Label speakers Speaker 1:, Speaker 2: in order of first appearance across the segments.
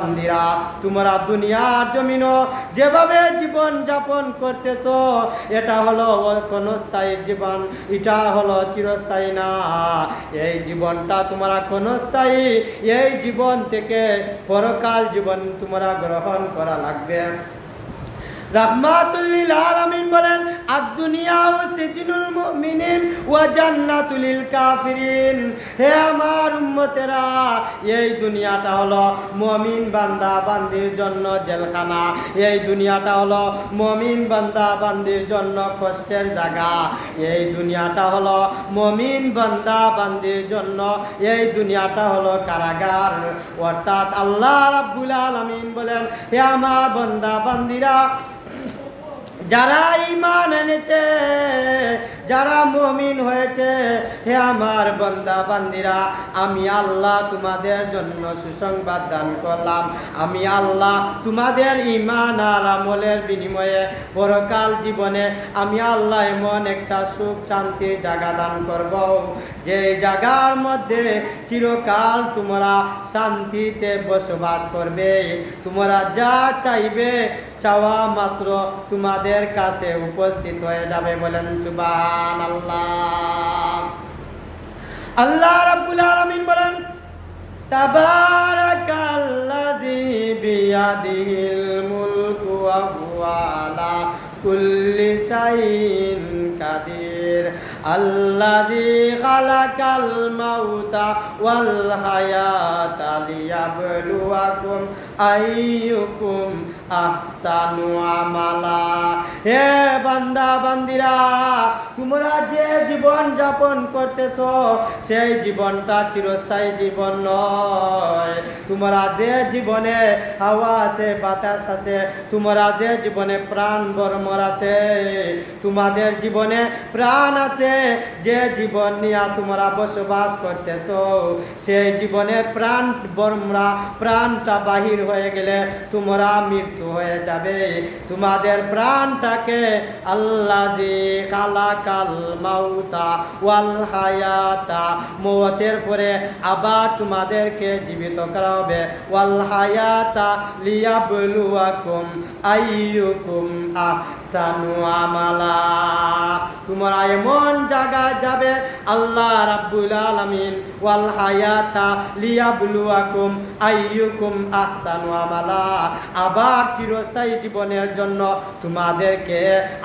Speaker 1: বান্দিরা, তোমরা দুনিয়ার জমিনও যেভাবে জীবন যাপন করতেছো, এটা হলো ক্ষণস্থায়ী জীবন, এটা হলো চিরস্থায়ী না। এই জীবনটা তোমরা ক্ষণস্থায়ী, এই জীবন থেকে পরকাল জীবন তোমরা গ্রহণ করা লাগবে। রাহমাতুল লিল আলামিন বলেন, আদ-দুনিয়াউ সিজনুল মুমিনিন ওয়া জান্নাতুল লিল কাফিরিন। হে আমার উম্মতেরা, এই দুনিয়াটা হলো মুমিন বান্দা বান্দির জন্য জেলখানা, এই দুনিয়াটা হলো মুমিন বান্দা বান্দির জন্য কষ্টের জায়গা, এই দুনিয়াটা হলো মুমিন বান্দা বান্দির জন্য, এই দুনিয়াটা হলো কারাগার। অর্থাৎ আল্লাহ রাব্বুল আলামিন বলেন, হে আমার বান্দা বান্দিরা, যারা ঈমান এনেছে, যারা মুমিন হয়েছে, হে আমার বান্দা বান্দিরা, আমি আল্লাহ তোমাদের জন্য সুসংবাদ দান করলাম। আমি আল্লাহ তোমাদের ঈমান আর আমলের বিনিময়ে পরকাল জীবনে আমি আল্লাহ এমন একটা সুখ শান্তির জায়গা দান করব, যে জায়গার মধ্যে চিরকাল তোমরা শান্তিতে বসবাস করবে। তোমরা যা চাইবে চাওয়া মাত্র তোমাদের কাছে উপস্থিত হয়ে যাবে। বলেন সুবহানাল্লাহ। আল্লাহ রাব্বুল আলামিন বলেন, তাবারাকাল্লাযী বিয়াদিহিল মুলকু ওয়া হুয়া আলা কুল্লি শাইইন কাদির। আল্লাযী খালাকাল মাউতা ওয়াল হায়াতা লিয়াবলুয়াকুম আইয়ুকুম আহসানু আমালা। হে বান্দা বান্দিরা, তোমরা যে জীবন যাপন করতেছো, সেই জীবনটা চিরস্থায়ী জীবন নয়। তোমরা যে জীবনে হাওয়া আছে, বাতাস আছে, তোমরা যে জীবনে প্রাণ বর্মর আছে, তোমাদের জীবনে প্রাণ আছে, যে জীবন নিয়ে তোমরা বসবাস করতেছো, সেই জীবনে প্রাণ বর্মরা, প্রাণটা বাহির হয়ে গেলে তোমরা মৃত্যু হয়ে যাবে। তোমাদের প্রাণটাকে আল্লাযী খালাকাল মাউতা ওয়াল হায়াতা, মওতের পরে আবার তোমাদেরকে জীবিত করা হবে। ওয়াল হায়াতা লিয়াবলুয়াকুম আইয়ুকুম আহসানু আমালা। তোমরা এমন জায়গায় যাবে, আল্লাহ রাব্বুল আলামিন ওয়াল হায়াতা লিয়াবলুয়াকুম আইয়ুকুম আহসানু আমালা, আবার চিরস্থায়ী জীবনের জন্য তোমাদেরকে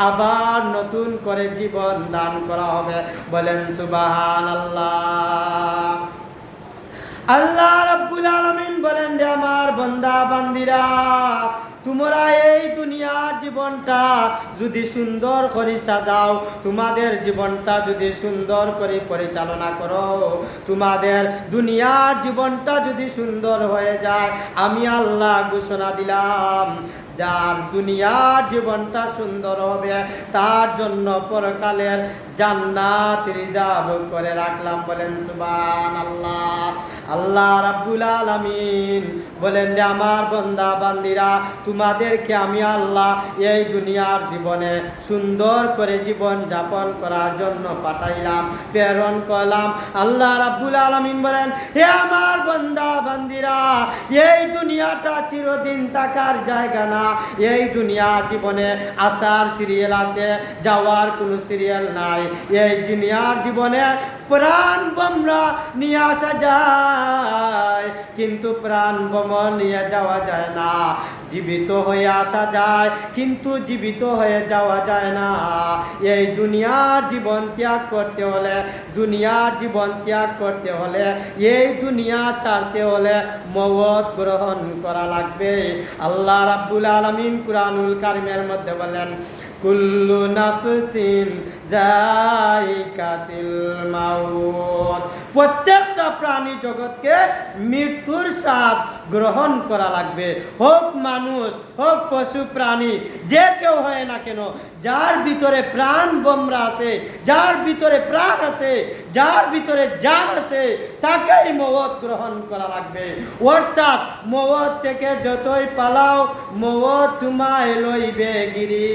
Speaker 1: আবার নতুন করে জীবন দান করা হবে। বলেন সুবহানাল্লাহ। আল্লাহ রাব্বুল আলামিন বলেন, যে আমার বান্দা বান্দিরা, তোমরা এই দুনিয়ার জীবনটা যদি সুন্দর করে সাজাও, তোমাদের জীবনটা যদি সুন্দর করে পরিচালনা করো, তোমাদের দুনিয়ার জীবনটা যদি সুন্দর হয়ে যায়, আমি আল্লাহ ঘোষণা দিলাম, যার দুনিয়ার জীবনটা সুন্দর হবে তার জন্য পরকালের জান্নাত রিজার্ভ করে রাখলাম। বলেন সুবহানাল্লাহ। আল্লাহ রাব্বুল আলামিন বলেন, যে আমার বান্দা বান্দিরা, তোমাদেরকে আমি আল্লাহ এই দুনিয়ার জীবনে সুন্দর করে জীবন যাপন করার জন্য পাঠাইলাম, প্রেরণ করলাম। আল্লাহ রাব্বুল আলামিন বলেন, হে আমার বান্দা বান্দিরা, এই দুনিয়াটা চিরদিন থাকার জায়গা না। এই দুনিয়ার জীবনে আসার সিরিয়াল আছে, যাওয়ার কোনো সিরিয়াল নাই। এই দুনিয়ার জীবনে প্রাণ বোমরা নিয়ে আসা যায়, কিন্তু প্রাণ বোমা নিয়ে যাওয়া যায় না। জীবিত হয়ে আসা যায়, কিন্তু জীবিত হয়ে যাওয়া যায় না। এই দুনিয়ার জীবন ত্যাগ করতে হলে, দুনিয়ার জীবন ত্যাগ করতে হলে, এই দুনিয়া ছাড়তে হলে মওত গ্রহণ করা লাগবে। আল্লাহ রাব্বুল আলামিন কুরআনুল কারীমের মধ্যে বলেন, কুল্লু নাফসিন যায়িকাতুল মাউত। প্রত্যেকটা প্রাণী জগৎকে মৃত্যুর স্বাদ গ্রহণ করা লাগবে। হোক মানুষ, হোক পশু প্রাণী, যে কেউ হয় না কেন, যার ভিতরে প্রাণ বোমরা আছে, যার ভিতরে প্রাণ আছে, যার ভিতরে জান আছে, তাকেই মওত গ্রহণ করা লাগবে। অর্থাৎ মওত থেকে যতই পালাও, মওত তোমায় লইবে গিরি।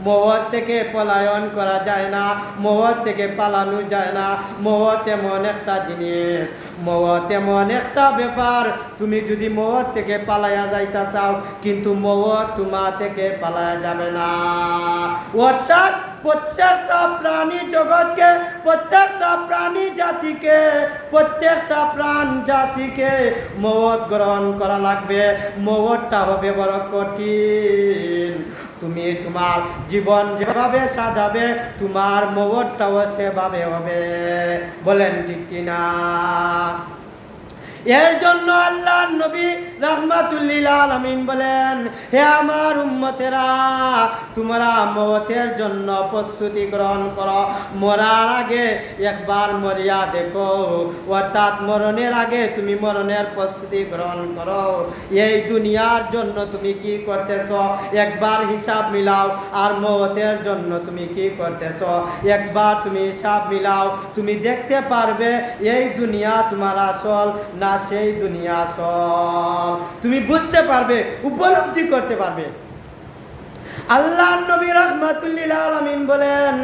Speaker 1: মওত থেকে পলায়ন করা যায় না, মওত থেকে পালানো যায় না। মওত এমন একটা জিনিস, মওত এমন একটা ব্যাপার, তুমি যদি মওত থেকে পালাইয়া যাইতা চাও, কিন্তু মওত তোমার থেকে পালাইয়া যাবে না। অর্থাৎ প্রত্যেকটা প্রাণী জগৎকে, প্রত্যেকটা প্রাণী জাতিকে, প্রত্যেকটা প্রাণ জাতিকে মওত গ্রহণ করা লাগবে। মওতটা হবে বড় কঠিন। তুমি তোমার জীবন যেভাবে সাজাবে, তোমার মওতটাও সেভাবে হবে। বলেন ঠিক কিনা? এর জন্য আল্লাহর নবী রাহমাতুল্লিল আলামিন বলেন, হে আমার উম্মতেরা, তোমরা মওতের জন্য প্রস্তুতি গ্রহণ করো। মরার আগে একবার মরিয়া দেখো, অর্থাৎ মরণের আগে তুমি মরণের প্রস্তুতি গ্রহণ করো। এই দুনিয়ার জন্য তুমি কি করতেছ একবার হিসাব মিলাও, আর মওতের জন্য তুমি কি করতেছ একবার তুমি হিসাব মিলাও। তুমি দেখতে পারবে এই দুনিয়া তোমার আসল না সেই দুনিয়া আসল। তুমি বুঝতে পারবে, উপলব্ধি করতে পারবে। আল্লাহর নবী রাহমাতুল্লিল আলামিন বলেন,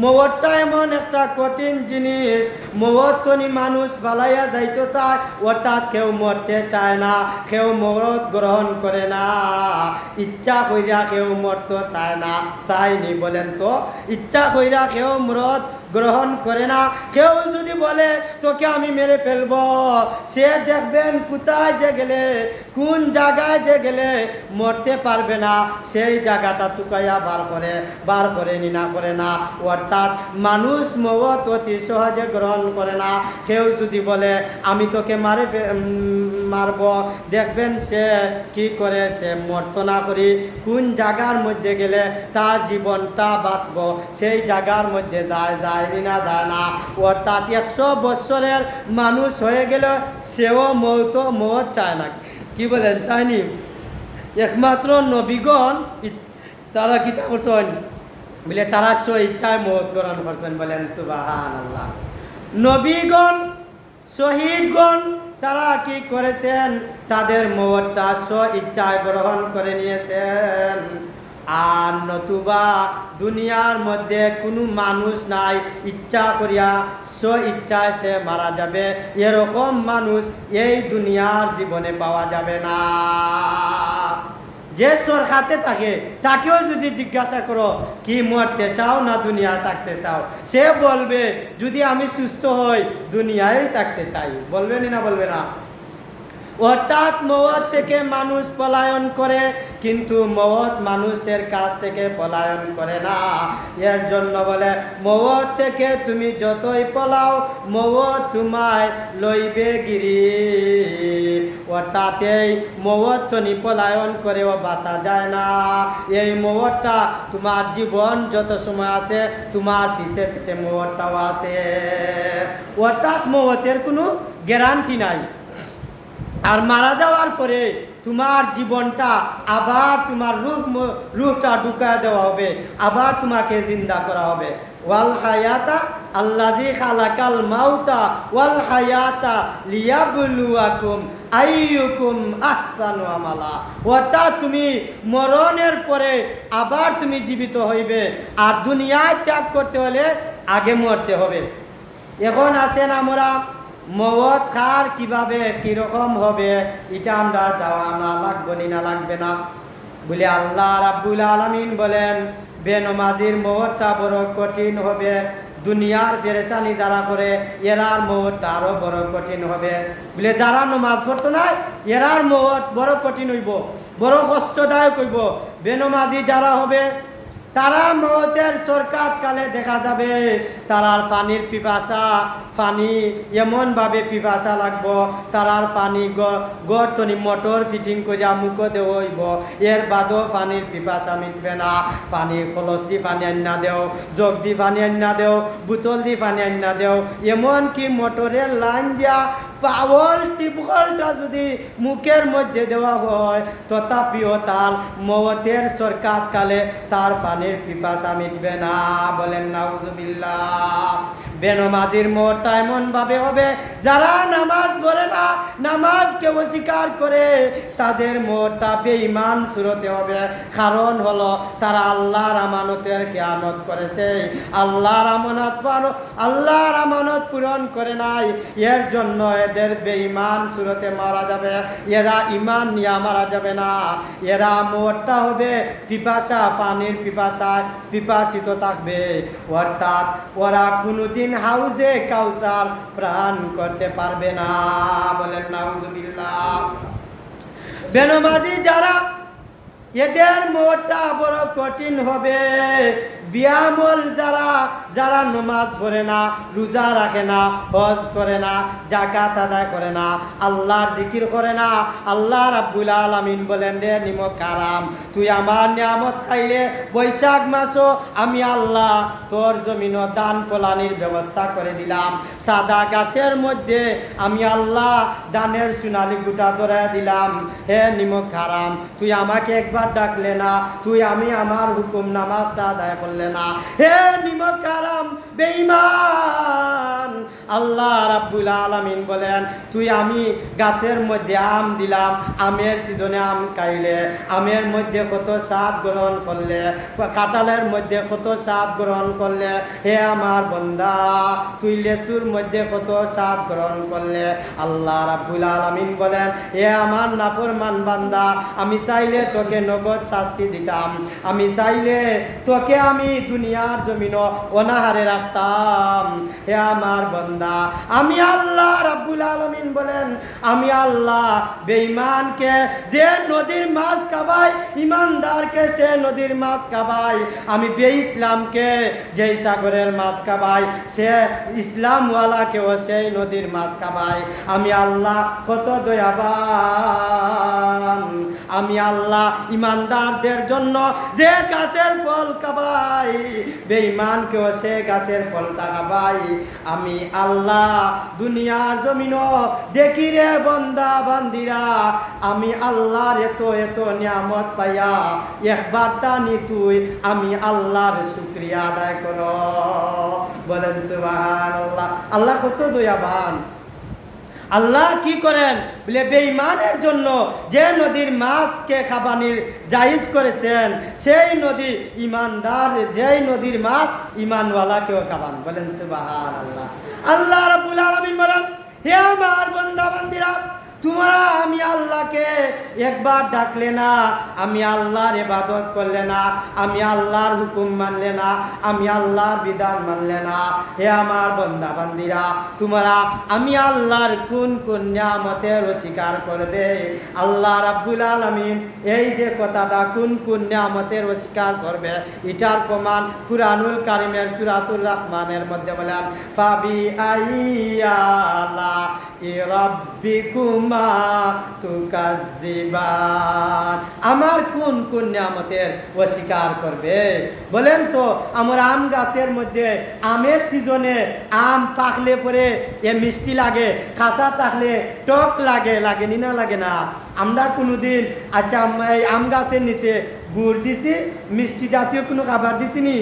Speaker 1: মওতটা এমন একটা কঠিন জিনিস, মওত তনি মানুষ পালাইয়া যাইতে চায়, অর্থাৎ কেউ মরতে চায় না, কেউ মওত গ্রহণ করে না। ইচ্ছা কইরা কেউ মরতে চায় না, চায়নি বলেন তো? ইচ্ছা কইরা কেউ মরত গ্রহণ করে না। কেউ যদি বলে তোকে আমি মেরে ফেলব, সে দেখবেন কোথায় যে গেলে, কোন জায়গায় যে গেলে মরতে পারবে না, সেই জায়গাটা টুকাইয়া বার করে নিনা করে না। অর্থাৎ মানুষ মওত অতি সহজে গ্রহণ করে না। কেউ যদি বলে আমি তোকে মারব, দেখবেন সে কি করে, সে মরত না করি কোন জায়গার মধ্যে গেলে তার জীবনটা বাঁচব, সেই জায়গার মধ্যে যায় না যায় না। অর্থাৎ 100 বৎসরের মানুষ হয়ে গেল, সেও মওত চায় না। কি বলেন, চায়নি? একমাত্র নবীগণ তারা কি করছেন বলে, তারা স্ব-ইচ্ছায় মওত গ্রহণ করছেন। বলেন সুবহানাল্লাহ। নবীগণ, শহীদগণ তারা কি করেছেন? তাদের মওতটা স্ব-ইচ্ছায় গ্রহণ করে নিয়েছেন। আর নতুবা দুনিয়ার মধ্যে কোনো মানুষ নাই ইচ্ছা করিয়া স্ব-ইচ্ছায় সে মারা যাবে, এরকম মানুষ এই দুনিয়ার জীবনে পাওয়া যাবে না। যে সরকারে থাকে তাকেও যদি জিজ্ঞাসা করো কি মরতে চাও না দুনিয়ায় থাকতে চাও, সে বলবে যদি আমি সুস্থ হই দুনিয়ায় থাকতে চাই। বলবে না? বলবে না? অর্থাৎ মওত থেকে মানুষ পলায়ন করে, কিন্তু মওত মানুষের কাছ থেকে পলায়ন করে না। এর জন্য বলে মওত থেকে তুমি যতই পলাও, মওত তোমায় লইবে গিরি। অর্থাৎ এই মওত তুমি পলায়ন করেও বাঁচা যায় না। এই মওতটা তোমার জীবন যত সময় আছে, তোমার পিছে পিছে মওতটাও আছে। অর্থাৎ মওতের কোনো গ্যারান্টি নাই। আর মারা যাওয়ার পরে তোমার জীবনটা আবার তোমার রূহটা ঢুকায় দেওয়া হবে, আবার তোমাকে জিন্দা করা হবে। ওয়াল হায়াতা আল্লাযী খালাকাল মাউতা ওয়াল হায়াতা লিয়াবলুয়াকুম আইয়ুকুম আহসানু আমালা। অর্থাৎ তুমি মরণের পরে আবার তুমি জীবিত হইবে, আর দুনিয়ায় ত্যাগ করতে হলে আগে মরতে হবে। এখন আসেন আমরা মওত কার কিভাবে কিরকম হবে এটা আমরা যাওয়া না লাগবে না লাগবে না বলে আল্লাহ রাব্বুল আলামিন বলেন, বেনমাজির মওতটা বড় কঠিন হবে। দুনিয়ার ফেরেশানি যারা করে এরার মওতটা আরো বড় কঠিন হবে। বলে যারা নামাজ পড়তো না এরার মওত বড় কঠিন হইব, বড় কষ্টদায়ক হইব। বেনমাজি যারা হবে তারা মওতের সরকার কালে দেখা যাবে তারার পানির পিপাসা, পানি এমনভাবে পিপাসা লাগবো, তারার পানি গর্তনি মোটর ফিটিং করিয়া মুখ দেও হইব, এর বাদও পানির পিপাসা মিটবে না। পানি কলস দি পানি আন্না দেও, জগ দি পানি আন্না দেও, বোতল দি পানি আন্না দেও, এমনকি মোটরের লাইন দিয়া পাওয়ার টিপকলটা যদি মুখের মধ্যে দেওয়া হয় তথাপিও তার মওতের সরকার কালে তার পানির পিপাসা মিটবে না। বলেন নাউজুবিল্লাহ। বেনমাজির মোটটা এমন ভাবে হবে, যারা নামাজ পড়ে না, নামাজকে অস্বীকার করে, তাদের মোটটা বেঈমান সুরতে হবে। কারণ হলো তারা আল্লাহর আমানতের খেয়ানত করেছে, আল্লাহর আমানত পূরণ করে নাই। এর জন্য এদের বেঈমান সুরতে মারা যাবে, এরা ঈমান নিয়ে মারা যাবে না। এরা মোটটা হবে পিপাসা, পানির পিপাসায় পিপাসিত থাকবে, অর্থাৎ ওরা কোনোদিন হাউজে কাউসার প্রাণ করতে পারবে না। বলেন নাউজুবিল্লাহ। বেনমাজি যারা, এদের মোটটা বড় কঠিন হবে। বিয়ামল যারা নামাজ পড়ে না, রোজা রাখে না, হজ করে না, যাকাত আদায় করে না, আল্লাহর জিকির করে না, আল্লাহ রাব্বুল আলামিন বলেন রে নিমক হারাম, তুই আমার নিয়ামত খাইলে বৈশাখ মাসও আমি আল্লাহ তোর জমিনও দান ফলানির ব্যবস্থা করে দিলাম। সাদা গাছের মধ্যে আমি আল্লাহ দানের সোনালি গুটা ধরে দিলাম। হে নিমক হারাম, তুই আমাকে একবার ডাকলে না, তুই আমি আমার হুকুম নামাজটা আদায় করলে না। হে নিমক হারাম বেঈমান, আল্লাহ রাব্বুল আলামিন বলেন তুই আমি গাছের মধ্যে আম দিলাম, আমের সিজনে আম খাইলে, আমের মধ্যে কত স্বাদ গ্রহণ করলে, কাঁঠালের মধ্যে কত স্বাদ গ্রহণ করলে। হে আমার বান্দা, তুই লেচুর মধ্যে কত স্বাদ গ্রহণ করলে। আল্লাহ রাব্বুল আলামিন বলেন হে আমার নাফরমান বান্দা, আমি চাইলে তোকে নগদ শাস্তি দিতাম, আমি চাইলে তোকে আমি দুনিয়ার জমিন অনাহারে রাখতাম। হে আমার বান্দা, আমি আল্লাহ রাব্বুল আলামিন বলেন আমি আল্লাহ বেঈমানকে যে নদীর মাছ খাবাই, ইমানদারকে সে নদীর মাছ খাবাই। আমি বেইসলামকে যেই সাগরের মাছ খাবাই, সে ইসলামওয়ালাকেও সেই নদীর মাছ খাবাই। আমি আল্লাহ কত দয়াবান। আমি আল্লাহ ইমানদারদের জন্য যে গাছের ফল খাবাই, বেঈমানকেও সে গাছের ফলটা খাবাই। আমি আল্লাহ দুনিয়ার জমিনও দেখি রে বান্দা বান্দিরা, আমি আল্লাহর এত এত নিয়ামত পাইয়া একবার টানি তুই আমি আল্লাহর শুকরিয়া আদায় কর। বলেন সুবহানাল্লাহ। আল্লাহ কত দয়াবান। আল্লাহ কি করেন বলে বেঈমানের জন্য যে নদীর মাছকে খাবানির জায়েজ করেছেন, সেই নদী ইমানদার, যেই নদীর মাছ ইমানওয়ালাকেও খাবান। বলেন সুবহানাল্লাহ। আল্লাহ রাব্বুল আলামিন বলেন হে আমার বান্দা বান্দিরা, তোমরা আমি আল্লাহকে একবার ডাকলে না, আমি আল্লাহর ইবাদত করলে না, আমি আল্লাহর হুকুম মানলে না, আমি আল্লাহর বিধান মানলে না। হে আমার বান্দা বান্দিরা, তোমরা আমি আল্লাহর কোন কোন নিয়ামতের অস্বীকার করবে? আল্লাহ রাব্বুল আলামিন এই যে কথাটা কোন কোন নিয়ামতের অস্বীকার করবে, এটার প্রমাণ কুরআনুল কারীমের সূরাতুর রহমানের মধ্যে বলেন ফাবি আইয়ালা রাব্বিকুমা তুকাজ্জিবান। আমার কোন কোন নিয়ামতের অস্বীকার করবে বলেন তো? আমার আম গাছের মধ্যে আমের সিজনে আম পাকলে পরে এ মিষ্টি লাগে, কাঁচা থাকলে টক লাগে, লাগেনি না লাগে না? আমরা কোনোদিন আচ্ছা এই আম গাছের নিচে গুড় দিছি, মিষ্টি জাতীয় কোনো খাবার দিছি নি?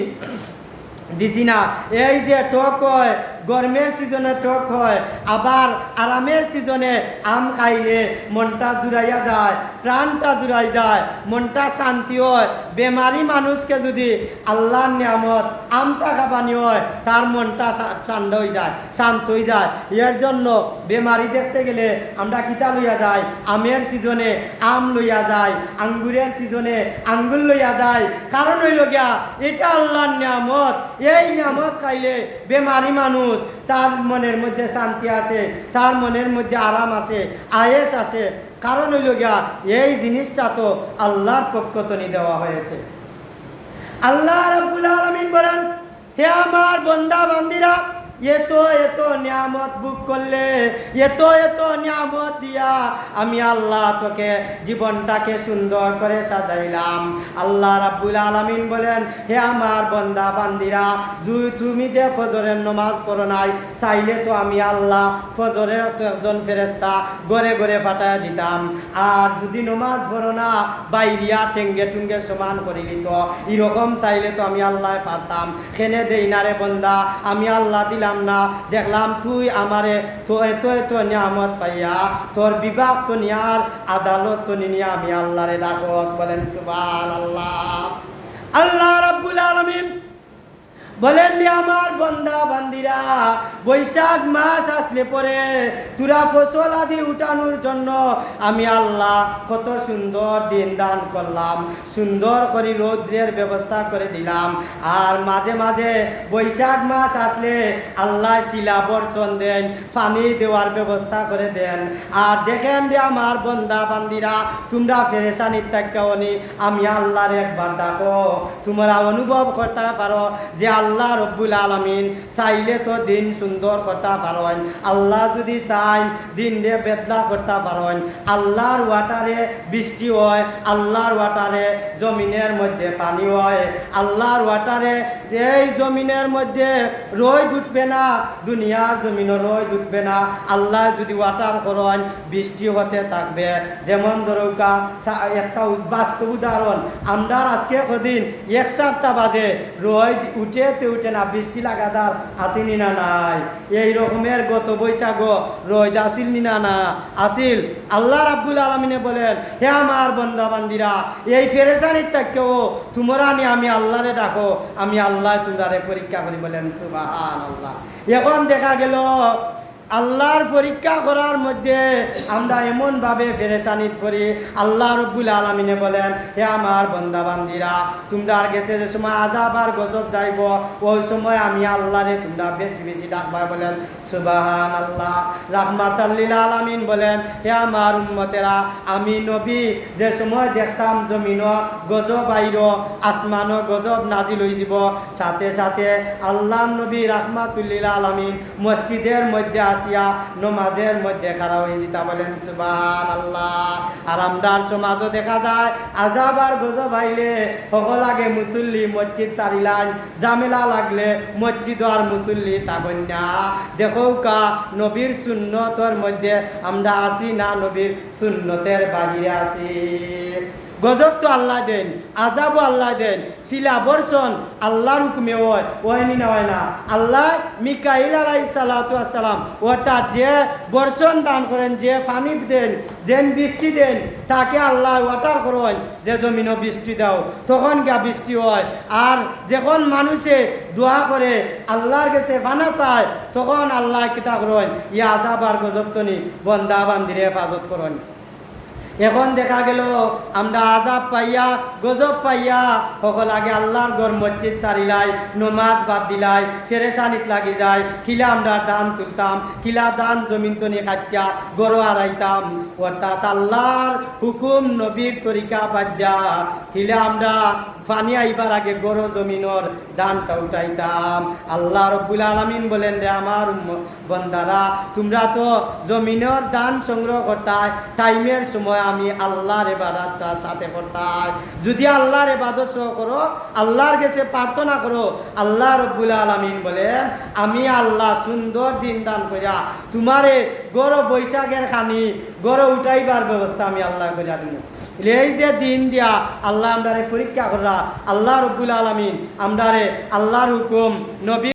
Speaker 1: দিছি না। এই যে টক হয়, গরমের সিজনে টক হয়, আবার আরামের সিজনে আম খাইলে মনটা জুড়াইয়া যায়, প্রাণটা জুড়াই যায়, মনটা শান্তি হয়। বেমারি মানুষকে যদি আল্লাহর নিয়ামত আমটা খাবানি হয়, তার মনটা ঠান্ডা হয়ে যায়, শান্ত হয়ে যায়। এর জন্য বেমারি দেখতে গেলে আমরা কিতা লইয়া যাই? আমের সিজনে আম লইয়া যায়, আঙ্গুরের সিজনে আঙ্গুর লইয়া যায়। কারণ হইল গিয়া এটা আল্লাহর নিয়ামত। এই নিয়ামত খাইলে বেমারি মানুষ তার মনের মধ্যে শান্তি আছে, তার মনের মধ্যে আরাম আছে, আয়েস আছে। কারণ হইল গিয়া এই জিনিসটা তো আল্লাহর পক্ষ থেকে দেওয়া হয়েছে। আল্লাহ রাব্বুল আলামিন বলেন হে আমার বান্দা বান্দিরা, এত এত নিয়ামত ভোগ করলে, এত এত নিয়ামত দিয়া আমি আল্লাহ তোকে জীবনটাকে সুন্দর করে সাজাইলাম। আল্লাহ রাব্বুল আলামিন বলেন হে আমার বান্দা বান্দিরা, তুমি যে ফজরের নামাজ পড়ো নাই, চাইলে তো আমি আল্লাহ ফজরের তো একজন ফেরেশতা ঘরে ঘরে পাঠায় দিতাম। আর যদি নামাজ পড়ো না, বাইরিয়া টেঙ্গে টুঙ্গে সমান করে দিত। এরকম চাইলে তো আমি আল্লাহ পারতাম। খেনে দেই না রে বন্দা, আমি আল্লাহ দিলাম পাইতাম না, দেখলাম তুই আমারে তো এত এত নিয়ামত পাইয়া তোর বিভাগ তো নিয়ার আদালত তো নিয়ে আমি আল্লাহরে ডাকস। বলেন সুবহানাল্লাহ। আল্লাহ রাব্বুল আলামিন বলেন রে আমার বান্দা বান্দিরা, বৈশাখ মাস আসলে পরে তুরা ফসল আদি উঠানোর জন্য আমি আল্লাহ কত সুন্দর দিন দান করলাম, সুন্দর করে রৌদ্রের ব্যবস্থা করে দিলাম। আর মাঝে মাঝে বৈশাখ মাস আসলে আল্লাহ শিলা বর্ষণ দেন, পানি দেওয়ার ব্যবস্থা করে দেন। আর দেখেন রে আমার বান্দা বান্দিরা, তোমরা ফেরেশানি তাক্কাওনি আমি আল্লাহর একবার ডাকো, তোমরা অনুভব করতে পারো যে আল্লাহ রব্বুল আলামিন চাইলে তো দিন সুন্দর করতে পারেন। আল্লাহ যদি চাই দিন রে বেদলা করতে পারেন। আল্লাহর ওয়াটারে বৃষ্টি হয়, আল্লাহর ওয়াটারে জমিনের মধ্যে পানি হয়, আল্লাহর ওয়াটারে এই জমিনের মধ্যে রোদ উঠবে না, দুনিয়ার জমিনও রোদ উঠবে না। আল্লাহ যদি ওয়াটার করেন বৃষ্টি হতে থাকবে। যেমন ধরুকা একটা বাস্তব উদাহরণ, আমরা আজকে কদিন এক সপ্তাহ বাজে রোদ উঠে না, বৃষ্টি লাগাতার আসিনি না নাই। এই রকমের গত বৈশাখ রোদ আসিল নি না না আসিল। আল্লাহ রাব্বুল আলামিনে বলেন হে আমার বান্দা বান্দিরা, এই ফেরেশানির থেকেও তোমরা নি আমি আল্লাহরে ডাকো, আমি আল্লাহ তোমরারে পরীক্ষা করি। বলেন সুবহানাল্লাহ। এখন দেখা গেল আল্লাহর পরীক্ষা করার মধ্যে আমরা এমনভাবে ফেরেশানিত করি। আল্লাহ রব্বুল আলামিনে বলেন হে আমার বান্দা বান্দিরা, তোমরা গেছে যে সময় আযাব আর গজব যাইব, ওই সময় আমি আল্লাহরে তোমরা বেশি বেশি ডাকবা। বলেন সুবহানাল্লাহ। রাহমাতাল লিল আলামিন বলেন হে আমার উম্মতেরা, আমি নবী যে সময় দেখতাম জমিন গজব আইর, আসমান গজব নাজিল হয়ে যাব, সাথে সাথে আল্লাহ নবী রাহমাতুল লিল আলামিন মসজিদের মধ্যে আসিয়া নমাজের মধ্যে খাড়া হয়ে যেতা। বলেন সুবহানাল্লাহ। আর আমরার সমাজও দেখা যায় আযাব আর গজব আইলে সকল আগে মুসল্লি মসজিদ ছাড়িলাম, ঝামেলা লাগলে মসজিদ আর মুসল্লি থাকেন না। দেখো কা নবীর সুন্নতের মধ্যে আমরা আছি না নবীর সুন্নতের বাহিরে আছি। গজব তো আল্লাহ দেন, আযাবও আল্লাহ দেন, শিলা বর্ষণ আল্লাহর হুকুমে হয়, হয়নি না হয় না। আল্লাহ মিকাইল আলাইহিস সালাতু ওয়াস সালাম অর্থাৎ যে বর্ষণ দান করেন, যে পানি দেন, যে বৃষ্টি দেন, তাকে আল্লাহ ওয়াটার করেন যে জমিনও বৃষ্টি দাও, তখন গা বৃষ্টি হয়। আর যখন মানুষে দোয়া করে আল্লাহর কাছে ফানা চায়, তখন আল্লাহ কিতা করেন ইয়া আযাব আর গজব তনি বন্দা বান্দিরে হেফাজত করেন। এখন দেখা গেল আমরা আযাব পাইয়া গজব পাইয়া সকল আগে আল্লাহর ঘর মসজিদ ছাড়িলাই, নমাজ বাদ দিলাই, ফেরেশানিত লাগি যায়। কিলা আমরা দান তুলতাম, কিলা দান জমিন তনি খাটিয়া গড় হারাইতাম, অর্থাৎ আল্লাহর হুকুম নবীর তরিকা বাদ দিয়া কিলা আমরা পানি আইবার আগে গড় জমিনর দানটা উঠাইতাম। আল্লাহ রব্বুল আলামিন বলেন রে আমার বন্দারা, তোমরা তো জমিনের দান সংগ্রহ করতাই, টাইমের সময় আমি আল্লাহর ইবাদতটা সাথে করতাই। যদি আল্লাহর ইবাদত করো, আল্লাহর কাছে প্রার্থনা করো, আল্লাহ রব্বুল আলামিন বলেন আমি আল্লাহ সুন্দর দিন দান করিয়া তোমারে গড় বৈশাখের খানি গড় উঠাইবার ব্যবস্থা আমি আল্লাহ করিয়া দিব। এই যে দিন দিয়া আল্লাহ আমরারে পরীক্ষা করা, আল্লাহ রব্বুল আলামিন আমরারে আল্লাহর হুকুম নবী